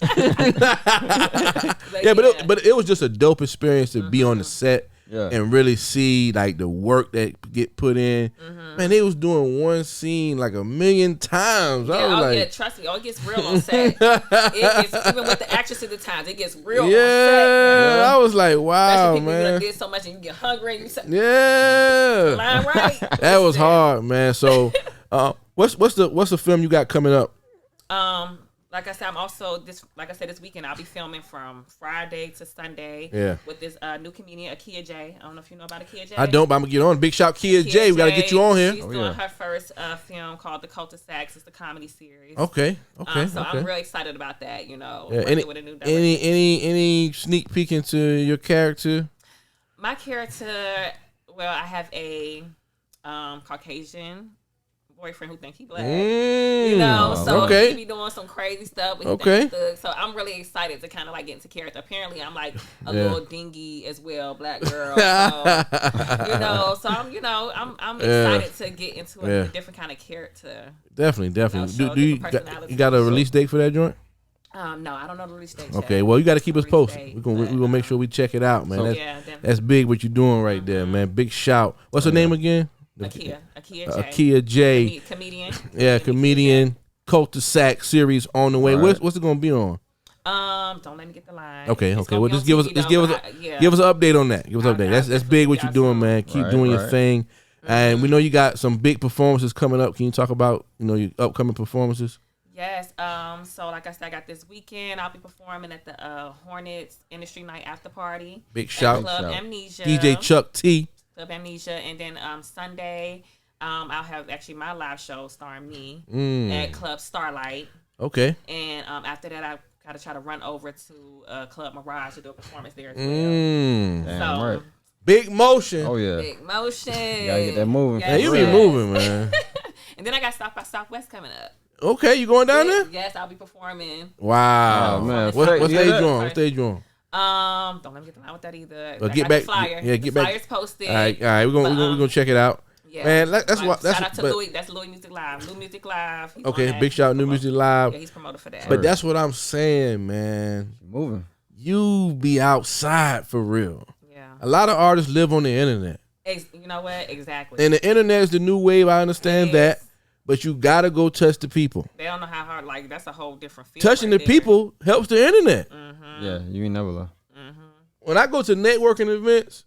Yeah, but it was just a dope experience to be on the set and really see like the work that get put in. Man, they was doing one scene like 1,000,000 times. I was like, trust me, it gets real on set. It gets, even with the actresses at times, it gets real on set. Man. I was like, wow, especially man. People did so much and you get hungry and you say, line right. That was hard, man. So, what's the film you got coming up? Like I said, I'm also this weekend I'll be filming from Friday to Sunday. With this new comedian Akia J. I don't know if you know about Akia J. I don't, but I'm gonna get on. Big shout Akia J. We gotta get you on here. She's doing her first film called The Cul-de-Sacs. It's the comedy series. Okay. So I'm real excited about that. You know, with a new director. Any sneak peek into your character? My character, well, I have a Caucasian boyfriend who think he black, you know, so he be doing some crazy stuff. So I'm really excited to kind of like get into character. Apparently, I'm like a little dingy as well, black girl. So, I'm excited to get into a different kind of character. Definitely. Do you got a release date for that joint? No, I don't know the release date. Okay, well, you got to keep us posted. We're gonna make sure we check it out, man. That's big what you're doing right there, man. Big shout. What's her name again? Akia J. Comedian. Yeah, comedian. Cul-de-sac series on the way. Right. What's it gonna be on? Don't let me get the line. Okay. Well, just give us an update on that. Give us an update. That's big what you're doing, man. Keep doing your thing. And we know you got some big performances coming up. Can you talk about your upcoming performances? Yes. So like I said, I got this weekend. I'll be performing at the Hornets Industry Night After Party. Big shout. Club Amnesia. DJ Chuck T. Club Amnesia, and then Sunday, I'll have actually my live show starring me at Club Starlight. Okay. And after that, I gotta try to run over to Club Mirage to do a performance there as well. Big motion. Oh yeah. Big motion. You gotta get that moving. Yeah, you be moving, man. And then I got South by Southwest coming up. Okay, you going down there? Yes, I'll be performing. Wow, man. What stage you on? What stage you on? Don't let me get the line with that either. Get back. The flyer. Yeah, get back. Flyer's posted. All right. We're gonna check it out. Yeah, man. That's what. Shout out to Louis. That's Louis Music Live. New Music Live. Okay, big shout out New Music Live. Yeah, he's promoted for that. But that's what I'm saying, man. Moving. You be outside for real. Yeah. A lot of artists live on the internet. You know what? Exactly. And the internet is the new wave. I understand that. But you gotta go touch the people. They don't know how hard. Like that's a whole different field. Touching the people helps the internet. Yeah, you ain't never know. When I go to networking events,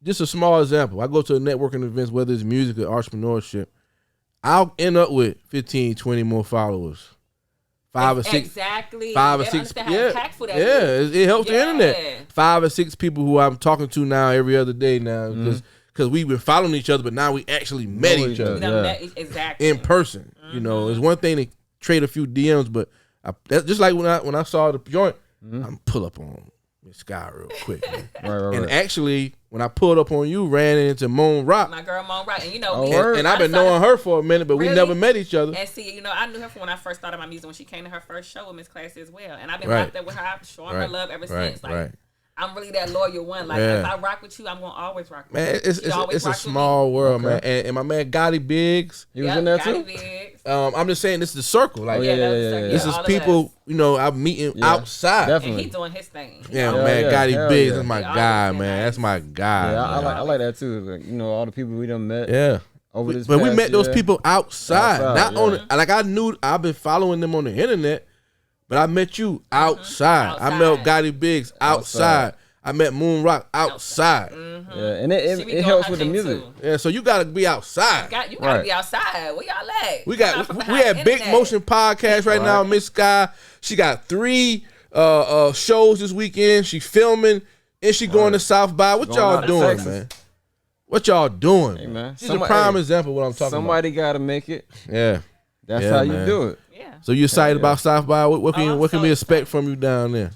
just a small example. I go to networking events, whether it's music or entrepreneurship, I'll end up with 15, 20 more followers. 5 or 6. Exactly. 5 or 6. It helps the internet. 5 or 6 people who I'm talking to now every other day now. Because we've been following each other, but now we actually met each other. Exactly. In person. You know, it's one thing to trade a few DMs, but that's just like when I saw the joint, I'm pull up on Mizz Skyy real quick. Right. And actually, when I pulled up on you, ran into Moan Rock. My girl Moan Rock. And and I've been knowing her for a minute, but we never met each other. And see, I knew her from when I first started my music, when she came to her first show with Miss Classy as well. And I've been right there with her, showing her love ever since. Like, I'm really that loyal one. Like, if I rock with you, I'm going to always rock with you. Man, it's a small world, man. And my man Gotti Biggs, he was in there too? Biggs. I'm just saying, this is the circle. Like, this is people, I'm meeting outside. Definitely. And he's doing his thing. Man, Gotti Biggs is my guy, man. That's my guy. Yeah, I like that too. Like, all the people we done met. Yeah. Over this but we met those people outside. Not on, like I've been following them on the internet. But I met you outside. I met Gotti Biggs outside. I met Moon Rock outside. Yeah, and it helps with the music. Too. Yeah, so you gotta be outside. You gotta be outside. Where y'all at? We had Big Motion Podcast right now. Mizz Skyy. She got 3 shows this weekend. She filming and she going to South by. What y'all doing, man? What y'all doing? Hey, man. She's a prime example of what I'm talking about. Somebody gotta make it. Yeah. That's how you do it. Yeah. So you excited about South by? What can we expect from you down there?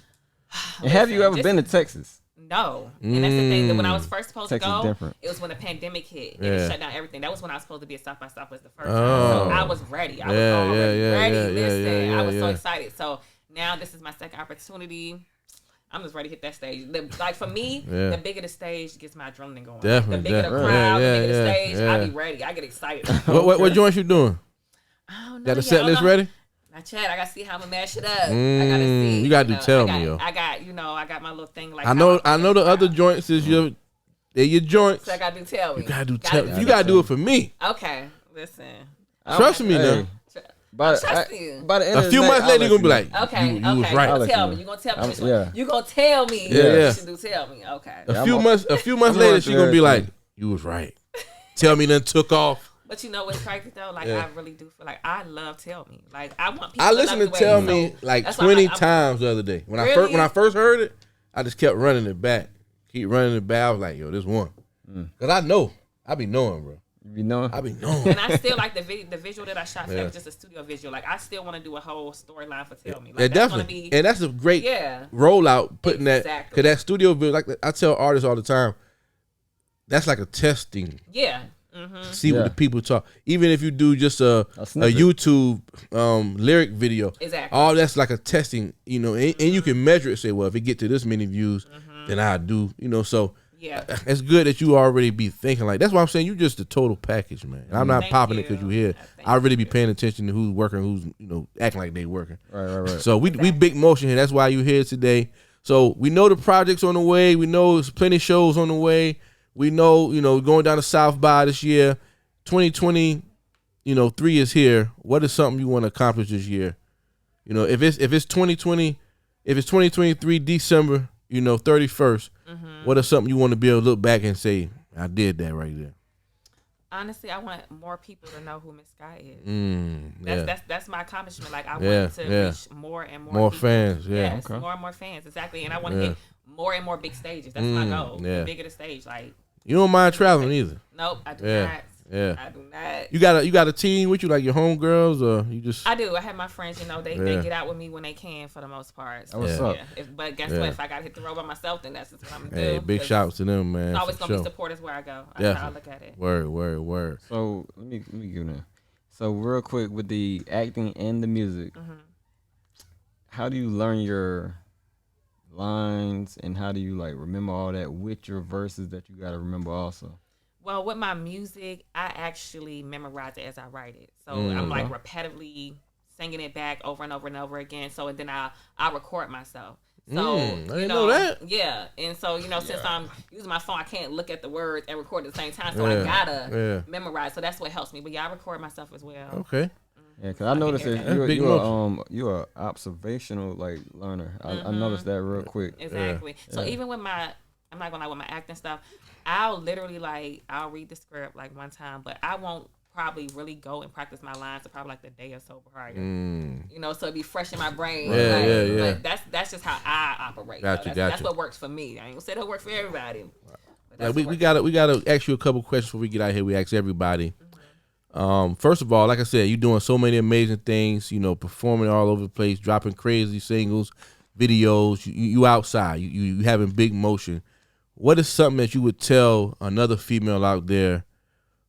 And have you ever been to Texas? No. And that's the thing, that when I was first supposed Texas to go, different. it was when the pandemic hit and it shut down everything. That was when I was supposed to be at South by Southwest the first time. So I was ready. I was already ready. Listen, I was so excited. So now this is my second opportunity. I'm just ready to hit that stage. Like for me, the bigger the stage gets my adrenaline going. Definitely. The bigger the crowd, the bigger the stage, I be ready. I get excited. What joints you doing? I don't know. Got the set list ready? Not yet. I gotta see how I'm gonna mash it up. I gotta see. You gotta tell me, yo. I got my little thing. Like I know the other joints is your joints. So I gotta do tell me. You gotta do tell me. You gotta do it for me. Okay, listen. Trust me now. By the end a few months later, you're gonna be like, okay, you was right. You gonna tell me. You gonna tell me. You gonna tell me. Yeah. You should do tell me. Okay. A few months later, she gonna be like, you was right. Tell me, then took off. But you know what's crazy though? Like I really do feel like I love Tell Me. Like I want people. I listened to Tell Me like 20 times the other day. When I first heard it, I just kept running it back. Keep running it back. I was like, yo, this one. Cause I know. I be knowing, bro. You know? I be knowing. And I still like the visual that I shot. That was just a studio visual. Like I still want to do a whole storyline for Tell Me. Like, yeah, definitely. And that's a great rollout. Putting that, cause that studio video, like I tell artists all the time, that's like a testing. Yeah. See what the people talk. Even if you do just a YouTube lyric video, all that's like a testing, you know, and you can measure it. Say, well, if it get to this many views, then I do, you know. So it's good that you already be thinking like. That's why I'm saying you just the total package, man. I'm not popping it because you here. I really be paying attention to who's working, who's acting like they working. Right. So we big motion here. That's why you here today. So we know the project's on the way. We know there's plenty of shows on the way. We know, going down to South by this year, 2020, 3 is here. What is something you want to accomplish this year? If it's 2020, if it's 2023 December, 31st, what is something you want to be able to look back and say, I did that right there? Honestly, I want more people to know who Mizz Skyy is. That's my accomplishment. Like I want to reach more and more people. Fans. Yeah, yes, more and more fans. Exactly, and I want to hit more and more big stages. That's my goal. The bigger the stage, like. You don't mind traveling either. Nope, I do not. Yeah, I do not. You got a team with you, like your homegirls, or you just? I do. I have my friends. They get out with me when they can, for the most part. So, what's up? But guess what? If I gotta hit the road by myself, then that's just what I'm gonna do. Hey, big shouts to them, man. It's always gonna be supporters where I go. That's how I look at it. Word. So let me give that. So real quick with the acting and the music, how do you learn your lines and how do you remember all that with your verses that you got to remember also? Well, with my music, I actually memorize it as I write it. So I'm repetitively singing it back over and over and over again. So and then I record myself. So I didn't know that. Yeah, and so since I'm using my phone, I can't look at the words and record at the same time. So I gotta memorize. So that's what helps me. But I record myself as well. Okay. Yeah, because I noticed that you're an observational learner. I noticed that real quick. Exactly. Yeah. So even with I'm not gonna lie, with my acting stuff, I'll literally I'll read the script one time, but I won't probably really go and practice my lines to probably the day or so prior. So it'd be fresh in my brain. Yeah. But that's just how I operate. Gotcha. That's what works for me. I ain't gonna say that works for everybody. We gotta ask you a couple questions before we get out here. We ask everybody. First of all, like I said, you're doing so many amazing things, performing all over the place, dropping crazy singles, videos, you outside, you having big motion. What is something that you would tell another female out there,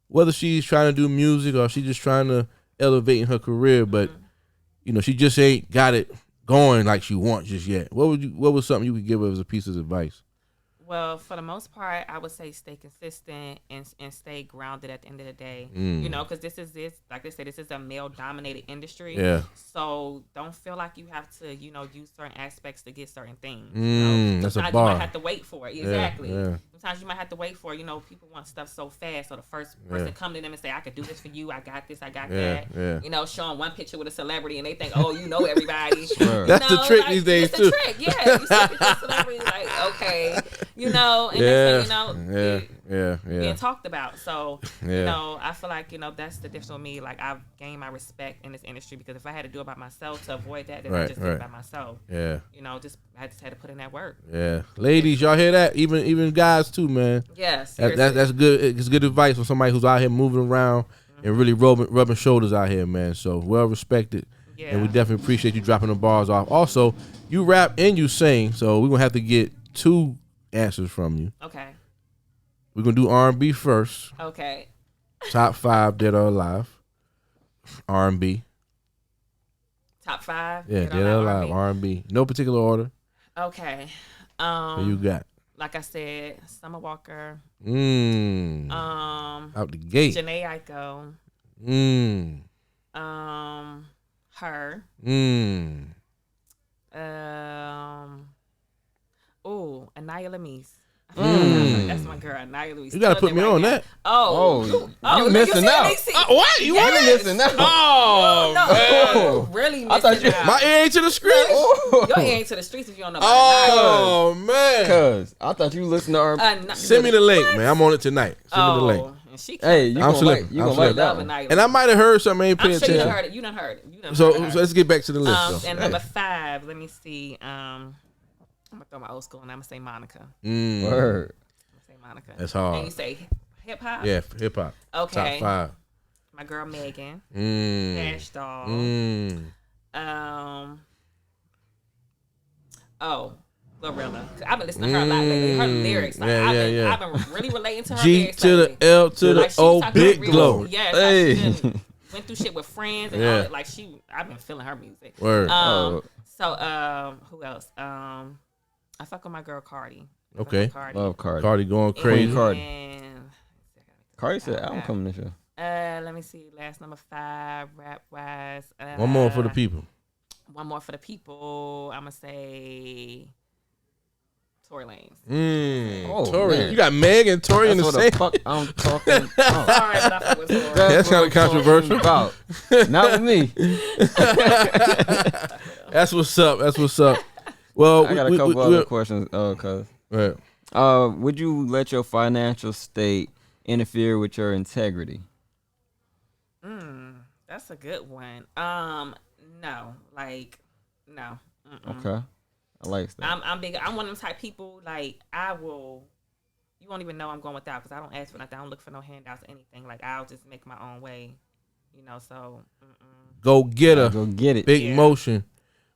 whether she's trying to do music or she's just trying to elevate in her career, but she just ain't got it going like she wants just yet? What was something you could give her as a piece of advice? Well, for the most part, I would say stay consistent and stay grounded at the end of the day. Because this is a male-dominated industry. Yeah. So don't feel like you have to, use certain aspects to get certain things. That's a bar. You might have to wait for it. Exactly. Yeah. Sometimes sometimes you might have to wait for, people want stuff so fast. So the first person come to them and say, I could do this for you. I got this. I got that. Yeah. Showing one picture with a celebrity and they think, oh, everybody. Sure. That's the trick these days, too. It's a trick, yeah. You see a picture of celebrity, like, okay. And being talked about. So, I feel like, that's the difference with me. Like, I've gained my respect in this industry because if I had to do it by myself to avoid that, then I just did it by myself. Yeah. I just had to put in that work. Yeah. Ladies, y'all hear that? Even guys too, man. Yes. That's good. It's good advice from somebody who's out here moving around and really rubbing shoulders out here, man. So well respected. Yeah. And we definitely appreciate you dropping the bars off. Also, you rap and you sing, so we're gonna have to get 2 answers from you. Okay. We're gonna do R&B first. Okay. Top 5 dead or alive. R&B. Top 5. Yeah, dead or alive. R&B. No particular order. Okay. What you got? Like I said, Summer Walker. Out the gate. Janae Aiko. Her. Anaya Lamise. That's my girl, Anaya Lamise. You gotta put me on that. You missing out. What? You want missing out? No, really missing out. My ear ain't to the streets. Your ear ain't to the streets if you don't know about Anaya. Man. Cause I thought you listened to her. Send me the link, man. I'm on it tonight. Send me the link. Hey, you gonna like that one. And I might have heard something I ain't paying attention. You done heard it. So let's get back to the list. And number 5, let me see. I'm gonna throw my old school and I'm gonna say Monica. Word. I'm gonna say Monica. That's hard. And you say hip hop? Yeah, hip hop. Okay. Top 5. My girl Megan. Cash Doll. Glorilla. I've been listening to her a lot lately. Her lyrics, like I've been really relating to her G lyrics to lately. the L to the O, big glow. Yes, Hey. she done went through shit with friends and all that. Like I've been feeling her music. Word. So who else? I fuck with my girl Cardi. Okay. Love Cardi. Cardi going crazy. Cardi said album coming this year. Let me see. Last number 5, rap wise. One more for the people. One more for the people. I'ma say Tory Lanez. Tory. Man. You got Meg and Tory in the same. Fuck I'm talking. Sorry, but I fuck with Tory. That's kind of controversial. Not with me. That's what's up. That's what's up. Well, I got a couple other questions. Cause would you let your financial state interfere with your integrity? That's a good one. No. Okay. I like that. I'm big. I'm one of them type people. Like you won't even know I'm going without because I don't ask for nothing. I don't look for no handouts or anything. Like I'll just make my own way. So. Go get her. Go get it. Big motion.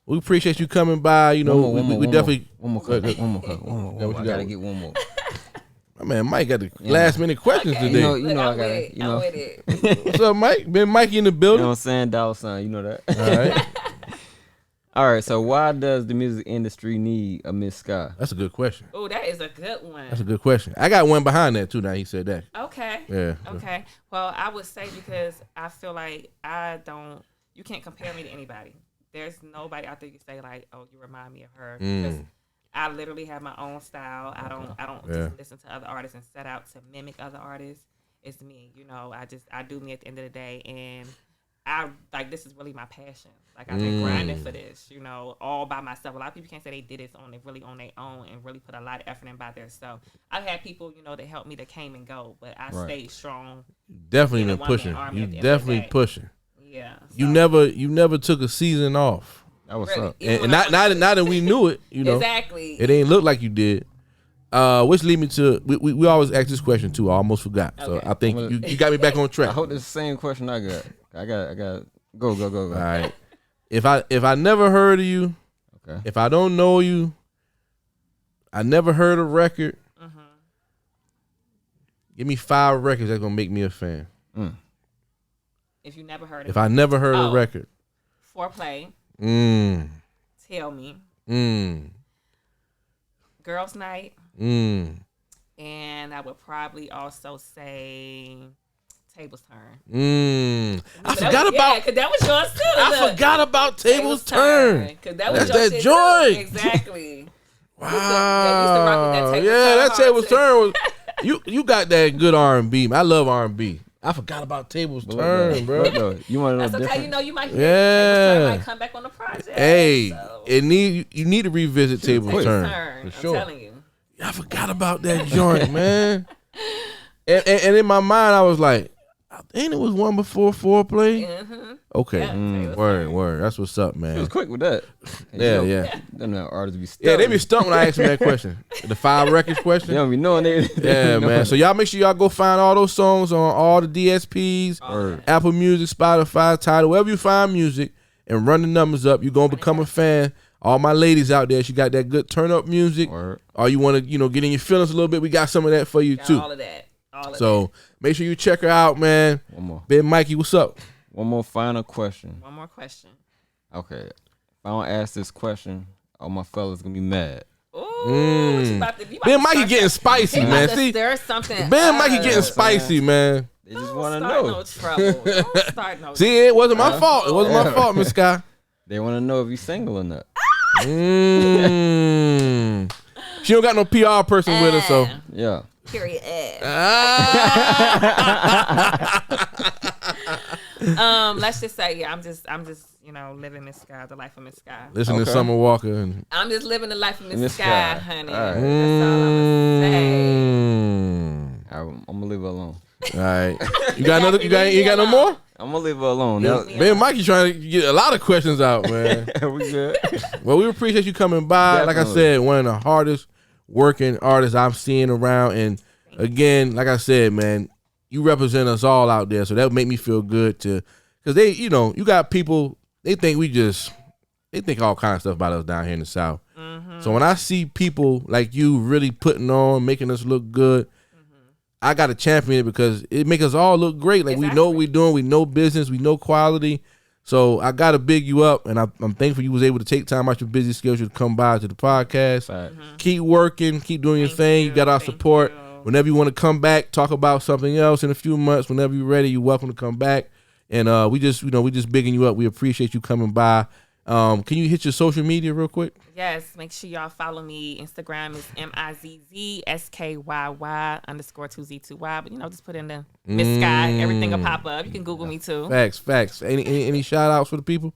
We appreciate you coming by. We definitely. One more. I gotta get one more. My man Mike got the last minute questions today. You know I got it. You know. What's up, Mike? Been Mikey in the building. You know what I'm saying? $, you know that. All right. All right. So why does the music industry need a Mizz Skyy? That's a good question. Oh, that is a good one. That's a good question. I got one behind that too. Now he said that. Okay. Yeah. Okay. Well, I would say because I feel like you can't compare me to anybody. There's nobody out there you say like, oh, you remind me of her. Because I literally have my own style. I don't just listen to other artists and set out to mimic other artists. It's me, I do me at the end of the day, and I like this is really my passion. Like I've been grinding for this, all by myself. A lot of people can't say they did it on their own and really put a lot of effort in by themselves. I've had people, that helped me that came and go, but I stayed strong. Definitely been pushing. You definitely pushing. Yeah. So. You never took a season off. That was up. And not that we knew it, Exactly. It ain't look like you did. Which lead me to we always ask this question too. I almost forgot. Okay. So I think you got me back on track. I hope it's the same question I got. I got go. All right. If I never heard of you, okay. If I don't know you, I never heard a record. Give me 5 records that's gonna make me a fan. If you never heard of If I never heard a record. Foreplay. Tell Me. Girls Night. And I would probably also say Tables Turn. I forgot about because that was yours too. I forgot about Tables Turn. Because that was that shit joint. Too. Exactly. Wow. I used to rock with that that Tables Turn was. You got that good R&B. I love R&B. I forgot about Tables Turn, bro. You want to know That's okay. You know, you might might come back on the project. Hey, so. you need to revisit Tables Turn for sure. I'm telling you. I forgot about that joint, man. And in my mind, I was like, ain't it was one before Foreplay? Mm-hmm. Okay, word. That's what's up, man. He was quick with that. Yeah. Them artists be stuck. Yeah, they be stumped when I ask them that question. The 5 records question. They don't be knowing it. Yeah, man. So y'all make sure y'all go find all those songs on all the DSPs, Apple Music, Spotify, Tidal, wherever you find music, and run the numbers up. You're gonna become a fan. All my ladies out there, she got that good turn up music. Or you want to, get in your feelings a little bit, we got some of that for you too. All of that. So make sure you check her out, man. One more. Ben Mikey, what's up? One more final question. One more question. Okay. If I don't ask this question, all my fellas gonna be mad. Ooh, Ben Mikey getting spicy, man. See, there's something. Ben Mikey getting spicy, man. They just want to know. No trouble. Don't start no See, it wasn't my fault. It wasn't my fault, Mizz Skyy. They want to know if you single or not. She don't got no PR person with her, so yeah. Period. Let's just say, I'm just, living Mizz Skyy, the life of Mizz Skyy. Listen to Summer Walker, and I'm just living the life of Mizz Skyy, Skyy, honey. All right. That's all I'm gonna say. I'm gonna leave her alone. All right. You got another? You got no more? I'm gonna leave her alone. Ben Mikey trying to get a lot of questions out, man. We good. Well, we appreciate you coming by. Definitely. Like I said, one of the hardest working artists I'm seeing around. And again, like I said, man, you represent us all out there. So that would make me feel good because they, you got people, they think all kinds of stuff about us down here in the South. Mm-hmm. So when I see people like you really putting on, making us look good, I got to champion it because it makes us all look great. Like we know what we're doing. We know business. We know quality. So I got to big you up, and I'm thankful you was able to take time out your busy schedule to come by to the podcast. Mm-hmm. Keep working. Keep doing your thing. You got our support. Whenever you want to come back, talk about something else in a few months, whenever you're ready, you're welcome to come back. And we just bigging you up. We appreciate you coming by. Can you hit your social media real quick? Yes, make sure y'all follow me. Instagram is MIZZSKYY_2Z2Y. But just put in the Mizz Skyy. Everything will pop up. You can Google me too. Facts. Any shout outs for the people?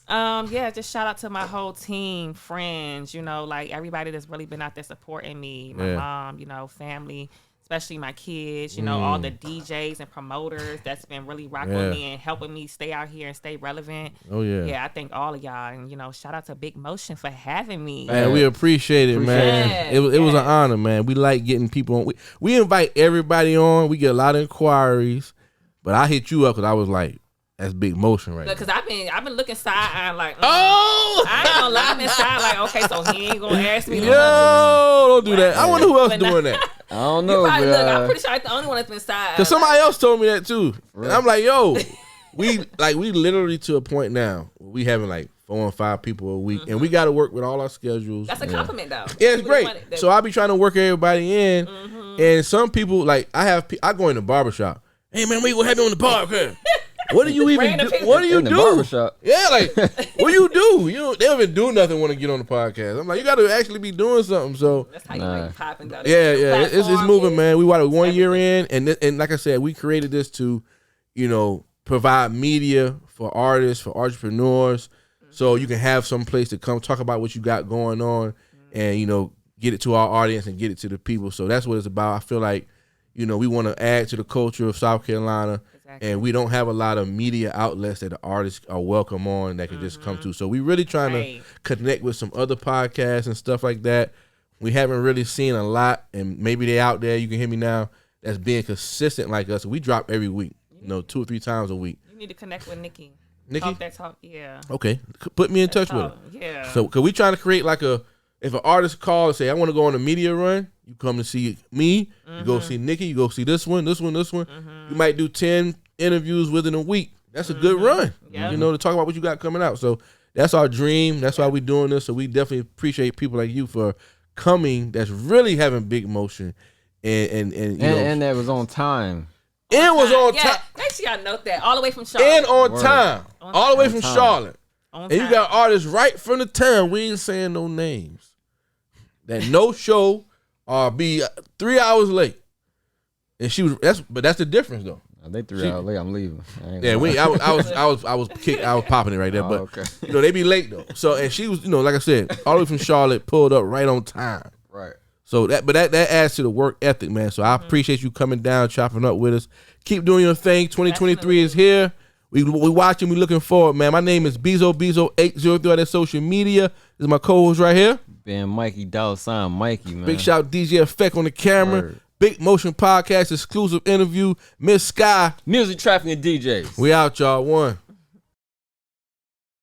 Just shout out to my whole team, friends, like everybody that's really been out there supporting me. My mom, family, especially my kids, all the DJs and promoters that's been really rocking with me and helping me stay out here and stay relevant. Oh, yeah. Yeah, I thank all of y'all. And, shout out to Big Motion for having me. Man, we appreciate it, man. It was an honor, man. We like getting people on. We invite everybody on. We get a lot of inquiries. But I hit you up because I was like, that's Big Motion right now. Because I've been looking side-eye like, I ain't gonna lie, I'm inside like, okay, so he ain't gonna ask me. Don't do that. I wonder who else doing that. I don't know. I'm pretty sure I'm the only one that's been side. Because somebody else told me that too. And I'm like, we literally to a point now where we having like 4 or 5 people a week, and we got to work with all our schedules. That's a compliment, though. Yeah, it's great. So I be trying to work everybody in, and some people like I go in the barbershop. Hey man, we gonna have you on the podcast. What do you even do? What do you do? Barbershop. Yeah, like what do you do? They don't even do nothing when they get on the podcast. I'm like, you got to actually be doing something. So that's how you make it popping. Yeah, it's moving, man. We watched 1 year in, and like I said, we created this to, provide media for artists, for entrepreneurs, so you can have some place to come talk about what you got going on, and get it to our audience and get it to the people. So that's what it's about. I feel like, we want to add to the culture of South Carolina. And we don't have a lot of media outlets that the artists are welcome on that can just come to. So we really trying to connect with some other podcasts and stuff like that. We haven't really seen a lot, and maybe they out there, you can hear me now, that's being consistent like us. We drop every week, 2 or 3 times a week. You need to connect with Nikki. Nikki? Talk, yeah. Okay. Put me in touch with her. Yeah. So, because we trying to create like if an artist call and say, I want to go on a media run, you come to see me, you go see Nikki, you go see this one. You might do 10 interviews within a week. That's a good run, to talk about what you got coming out. So that's our dream. That's why we're doing this. So we definitely appreciate people like you for coming. That's really having Big Motion, and that was on time. It was on time. Make sure y'all note that all the way from Charlotte. And on time, all the way from Charlotte. And you got artists right from the town. We ain't saying no names. That no show Be 3 hours late. And she was that's the difference though. They 3 hours late. I'm leaving. Yeah, I was popping it right there. But okay. they be late though. So and she was, like I said, all the way from Charlotte, pulled up right on time. Right. So that adds to the work ethic, man. So I appreciate you coming down, chopping up with us. Keep doing your thing. 2023 is here. We watching. We looking forward, man. My name is Bezo803 on that social media. This is my co-host right here. Ben Mikey $, Mikey, man. Big shout DJ Effect on the camera. Word. Big Motion Podcast exclusive interview. Mizz Skyy. Music, traffic, and DJs. We out, y'all. One.